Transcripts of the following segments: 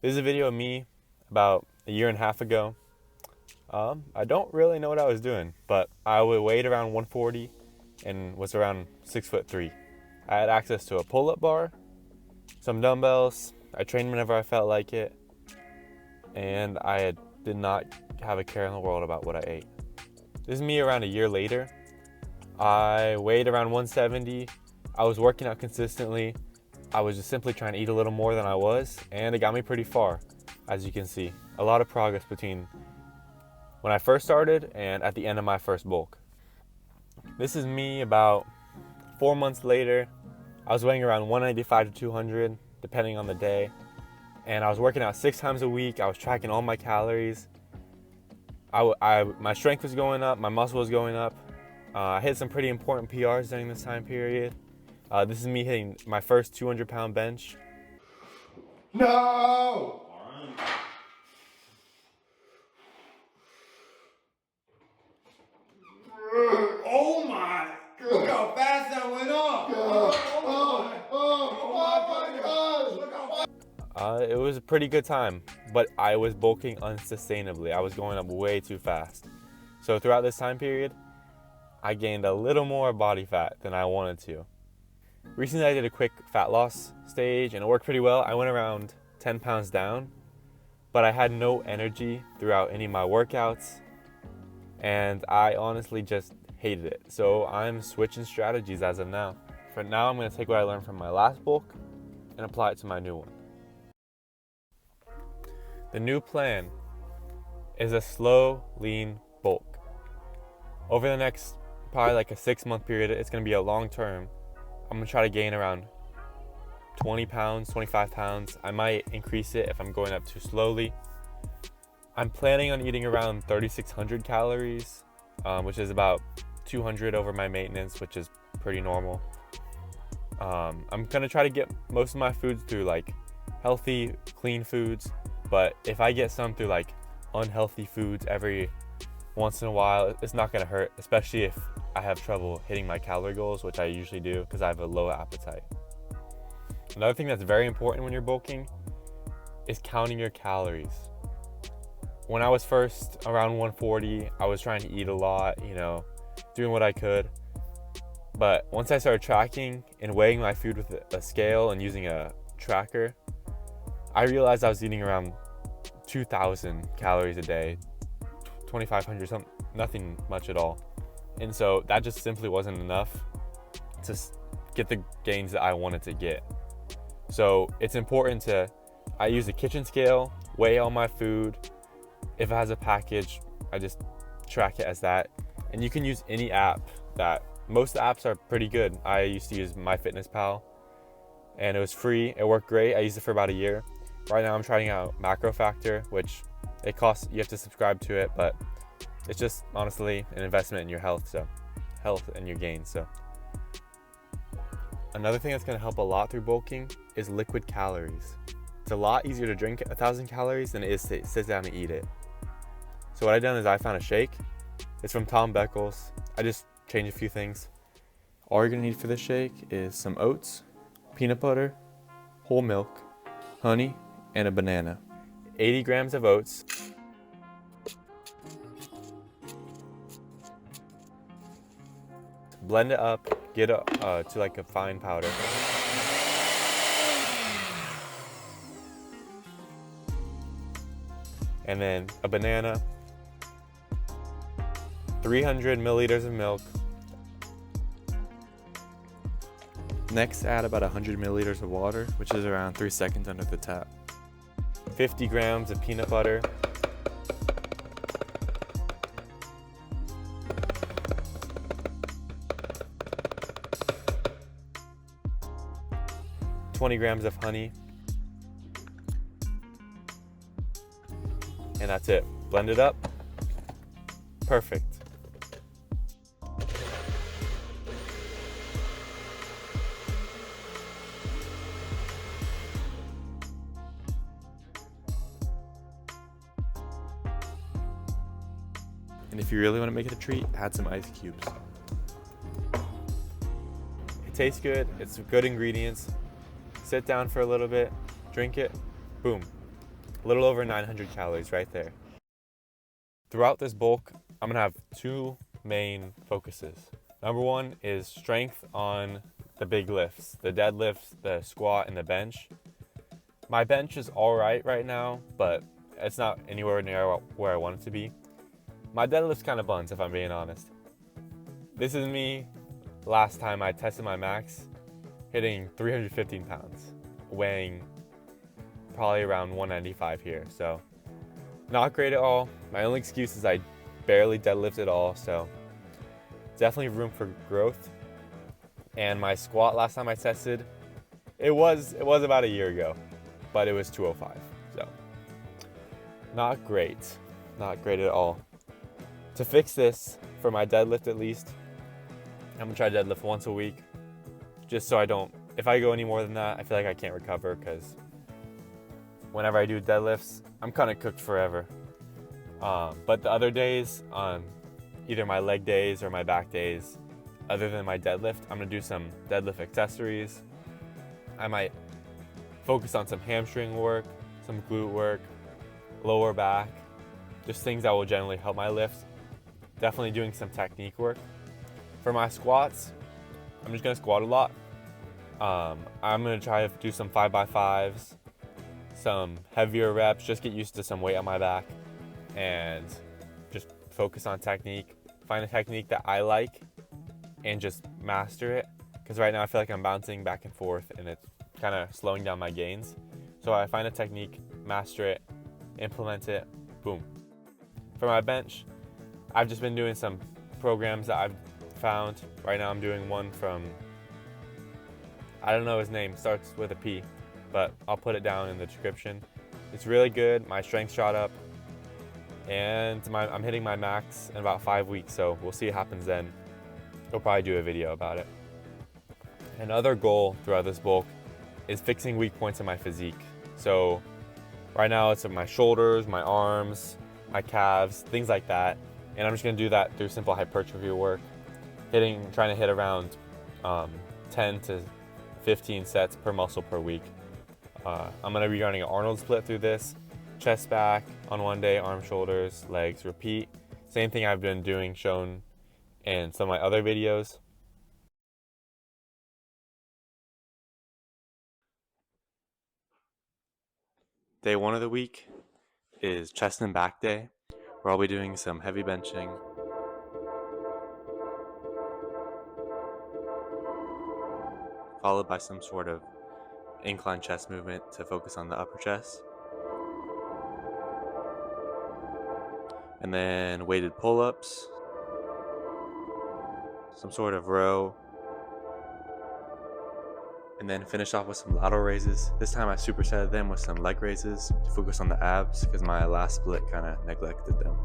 This is a video of me about a year and a half ago. I don't really know what I was doing, but I would weighed around 140 and was around 6'3". I had access to a pull-up bar, some dumbbells. I trained whenever I felt like it, and did not have a care in the world about what I ate. This is me around a year later. I weighed around 170. I was working out consistently. I was just simply trying to eat a little more than I was, and it got me pretty far, as you can see. A lot of progress between when I first started and at the end of my first bulk. This is me about 4 months later. I was weighing around 195 to 200, depending on the day, and I was working out 6 times a week. I was tracking all my calories. My strength was going up, my muscle was going up. I hit some pretty important PRs during this time period. This is me hitting my first 200-pound bench. No! Oh my! Look how fast that went up! It was a pretty good time, but I was bulking unsustainably. I was going up way too fast. So throughout this time period, I gained a little more body fat than I wanted to. Recently I did a quick fat loss stage and it worked pretty well. I went around 10 pounds down, but I had no energy throughout any of my workouts, and I honestly just hated it. So I'm switching strategies as of now. For now, I'm going to take what I learned from my last bulk and apply it to my new one. The new plan is a slow, lean bulk. Over the next probably like a 6-month period, it's going to be a long term. I'm going to try to gain around 20 pounds, 25 pounds. I might increase it if I'm going up too slowly. I'm planning on eating around 3,600 calories, which is about 200 over my maintenance, which is pretty normal. I'm going to try to get most of my foods through like healthy, clean foods. But if I get some through like unhealthy foods every once in a while, it's not gonna hurt, especially if I have trouble hitting my calorie goals, which I usually do because I have a low appetite. Another thing that's very important when you're bulking is counting your calories. When I was first around 140, I was trying to eat a lot, doing what I could. But once I started tracking and weighing my food with a scale and using a tracker, I realized I was eating around 2,000 calories a day, 2,500, nothing much at all. And so that just simply wasn't enough to get the gains that I wanted to get. So it's important I use a kitchen scale, weigh all my food. If it has a package, I just track it as that. And you can use any app most apps are pretty good. I used to use MyFitnessPal and it was free. It worked great. I used it for about a year. Right now I'm trying out MacroFactor, which it costs, you have to subscribe to it, but it's just honestly an investment in your health and your gains. So another thing that's going to help a lot through bulking is liquid calories. It's a lot easier to drink 1,000 calories than it is to sit down and eat it. So what I've done is I found a shake. It's from Tom Beckles. I just changed a few things. All you're going to need for this shake is some oats, peanut butter, whole milk, honey, and a banana. 80 grams of oats, blend it up, get it to like a fine powder. And then a banana, 300 milliliters of milk. Next, add about 100 milliliters of water, which is around 3 seconds under the tap. 50 grams of peanut butter. $20 grams of honey. And that's it. Blend it up. Perfect. And if you really want to make it a treat, add some ice cubes. It tastes good, it's good ingredients. Sit down for a little bit, drink it, boom. a little over 900 calories right there. Throughout this bulk, I'm gonna have two main focuses. Number one is strength on the big lifts, the deadlifts, the squat, and the bench. My bench is all right now, but it's not anywhere near where I want it to be. My deadlift's kind of buns, if I'm being honest. This is me last time I tested my max, hitting 315 pounds, weighing probably around 195 here. So not great at all. My only excuse is I barely deadlift at all, so definitely room for growth. And my squat last time I tested, it was about a year ago, but it was 205. So not great at all. To fix this, for my deadlift at least, I'm gonna try to deadlift once a week, just so if I go any more than that, I feel like I can't recover, because whenever I do deadlifts, I'm kind of cooked forever. But the other days, on either my leg days or my back days, other than my deadlift, I'm gonna do some deadlift accessories. I might focus on some hamstring work, some glute work, lower back, just things that will generally help my lift. Definitely doing some technique work. For my squats, I'm just gonna squat a lot. I'm gonna try to do some 5x5s, some heavier reps, just get used to some weight on my back, and just focus on technique. Find a technique that I like and just master it, because right now I feel like I'm bouncing back and forth and it's kind of slowing down my gains. So I find a technique, master it, implement it, boom. For my bench, I've just been doing some programs that I've found. Right now I'm doing one from, I don't know his name, starts with a P, but I'll put it down in the description. It's really good. My strength shot up, and I'm hitting my max in about 5 weeks, so we'll see what happens then. I'll probably do a video about it. Another goal throughout this bulk is fixing weak points in my physique. So right now it's in my shoulders, my arms, my calves, things like that. And I'm just gonna do that through simple hypertrophy work, trying to hit around 10 to 15 sets per muscle per week. I'm gonna be running an Arnold split through this, chest back on one day, arm, shoulders, legs, repeat. Same thing I've been doing, shown in some of my other videos. Day one of the week is chest and back day, where I'll be doing some heavy benching, followed by some sort of incline chest movement to focus on the upper chest. And then weighted pull-ups, some sort of row, and then finish off with some lateral raises. This time I supersetted them with some leg raises to focus on the abs, because my last split kind of neglected them.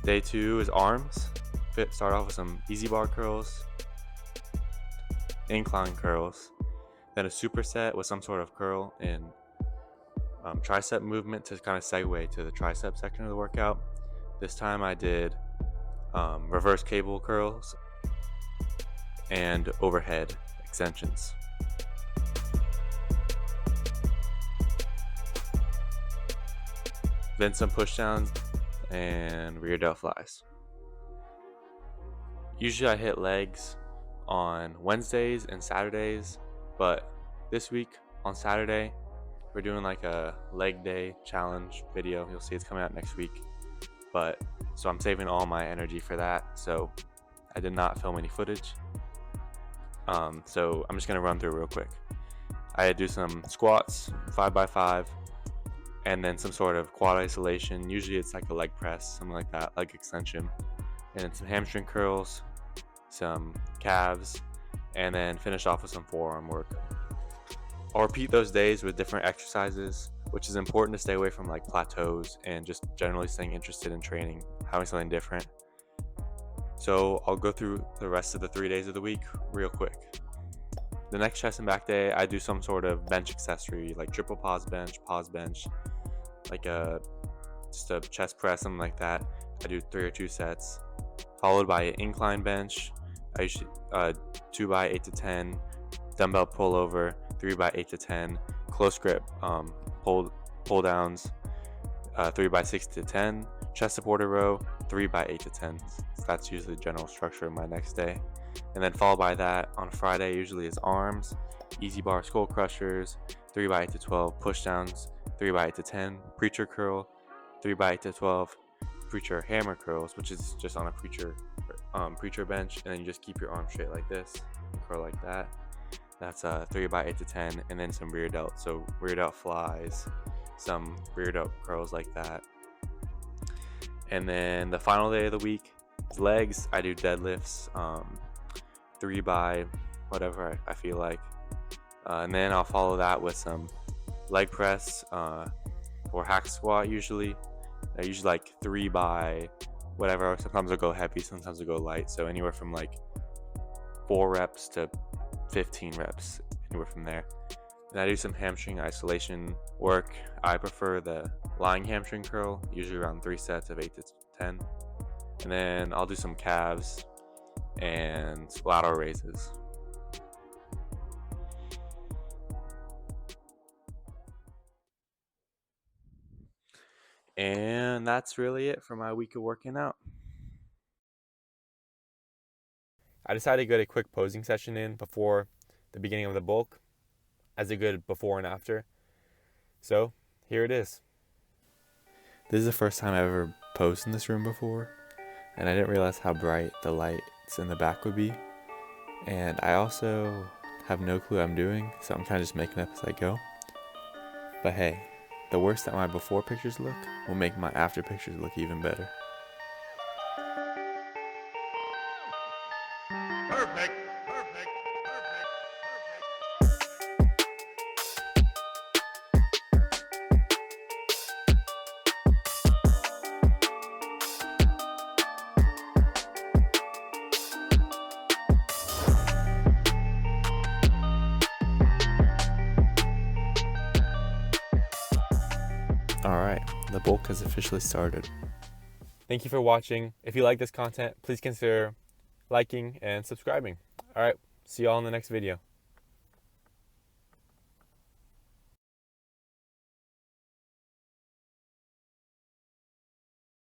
Day two is arms. Start off with some easy bar curls, incline curls, then a superset with some sort of curl and tricep movement to kind of segue to the tricep section of the workout. This time I did reverse cable curls and overhead extensions. Then some push downs and rear delt flies. Usually I hit legs on Wednesdays and Saturdays, but this week on Saturday we're doing like a leg day challenge video. You'll see it's coming out next week, but so I'm saving all my energy for that, so I did not film any footage. So I'm just gonna run through real quick. I had to do some squats, 5x5, and then some sort of quad isolation. Usually it's like a leg press, something like that, leg extension, and then some hamstring curls, some calves, and then finish off with some forearm work. I'll repeat those days with different exercises, which is important to stay away from like plateaus and just generally staying interested in training, having something different. So I'll go through the rest of the 3 days of the week real quick. the next chest and back day, I do some sort of bench accessory, like triple pause bench, like just a chest press, something like that. I do 3 or 2 sets, followed by an incline bench. I usually 2 by 8 to 10, dumbbell pullover, 3 by 8 to 10, close grip pull downs, 3 by 6 to 10, chest supporter row, 3 by 8 to 10. So that's usually the general structure of my next day. And then followed by that on Friday usually is arms, easy bar skull crushers, 3 by 8 to 12, push downs, 3 by 8 to 10, preacher curl, 3 by 8 to 12, preacher hammer curls, which is just on a preacher bench, and then you just keep your arm straight like this, curl like that. That's 3 by 8 to 10, and then some rear delt. So rear delt flies, some rear delt curls like that. And then the final day of the week is legs. I do deadlifts, 3 by whatever I feel like. And then I'll follow that with some leg press or hack squat usually. I usually like 3 by whatever. Sometimes I'll go heavy, sometimes I'll go light. So anywhere from like 4 reps to 15 reps, anywhere from there. And I do some hamstring isolation work. I prefer the lying hamstring curl, usually around 3 sets of 8 to 10. And then I'll do some calves and lateral raises. And that's really it for my week of working out. I decided to get a quick posing session in before the beginning of the bulk as a good before and after. So here it is. This is the first time I've ever posed in this room before, and I didn't realize how bright the lights in the back would be. And I also have no clue what I'm doing, so I'm kind of just making up as I go. But hey, the worse that my before pictures look will make my after pictures look even better. Perfect. Alright, the bulk has officially started. Thank you for watching. If you like this content, please consider liking and subscribing. Alright, see y'all in the next video.